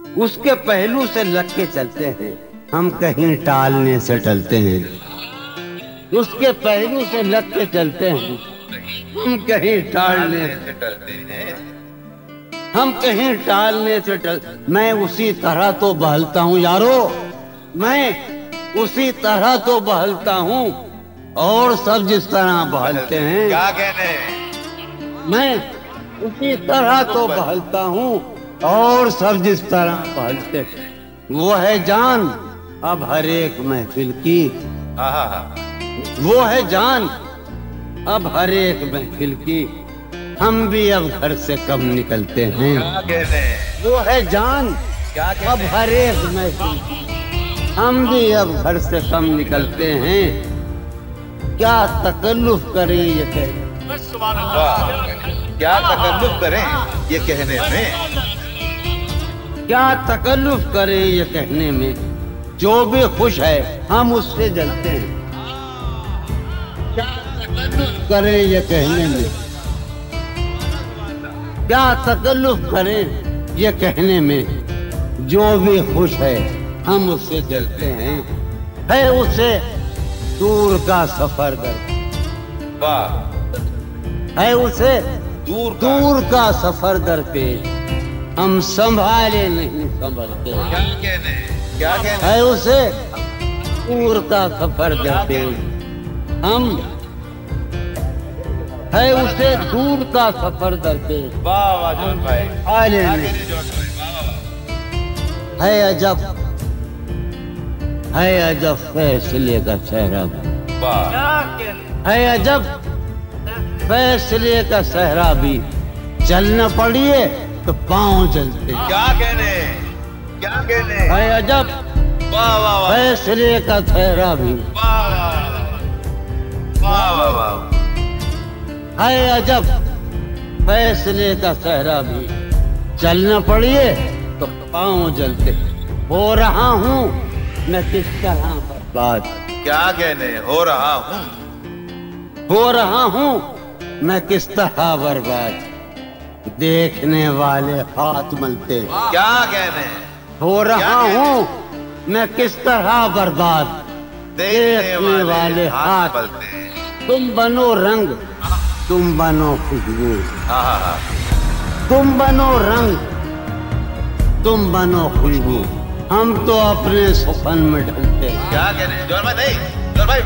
उसके पहलू से लग के चलते हैं, हम कहीं टालने से टलते हैं। उसके पहलू से लग के चलते हैं, हम कहीं टालने से टलते हैं। हम कहीं टालने से टल मैं उसी तरह तो बहलता हूँ यारो, मैं उसी तरह तो बहलता हूँ और सब जिस तरह बहलते हैं। क्या कहने? मैं उसी तरह तो बहलता हूँ और सब जिस तरह बहलते हैं। वो है जान अब हर एक महफिल की, वो है जान अब हर एक महफिल की। हम भी अब घर से कम निकलते हैं। क्या कहने? वो है जान क्या अब हर एक महफिल की। हम भी अब घर से कम निकलते हैं। क्या तकल्लुफ करें ये कहने, क्या तकल्लुफ करें ये कहने में, क्या तकल्लुफ करें ये कहने में। जो भी खुश है हम उससे जलते हैं। क्या तकल्लुफ करें ये कहने में, क्या तकल्लुफ करें ये कहने में। जो भी खुश है हम उससे जलते हैं। है उसे दूर का सफर दर, वाह, है उसे दूर का सफर दर पे, हम संभाले नहीं संभलते। क्या कहने? क्या कहने? है उसे दूर का सफर दर पे, हम है उसे दूर का सफर दर पे। वाह वाह जॉन भाई, आले क्या नहीं। कहने जॉन भाई, वाह वाह। है अजब, है अजब फैसले का सहरा, वाह, है अजब फैसले का सहरा भी। चलना पड़िए तो पांव जलते। क्या कहने? क्या कहने? है अजब वाह वाह वाह, फैसले का सहरा भी। वाह वाह वाह वाह, है अजब फैसले का सहरा भी। चलना पड़िए तो पांव जलते। हो रहा हूँ मैं किस तरह बर्बाद, क्या कहने? हो रहा हूँ, हो रहा हूँ मैं किस तरह बर्बाद। देखने वाले हाथ मलते। क्या कहने? हो रहा हूँ मैं किस तरह बर्बाद। देखने वाले हाथ मलते हैं। तुम बनो रंग, तुम बनो खुशबू। हाँ हाँ हाँ, तुम बनो रंग, तुम बनो खुशबू। हम तो अपने सुपन में ढलते हैं। क्या कहने? जॉन भाई नहीं, जॉन भाई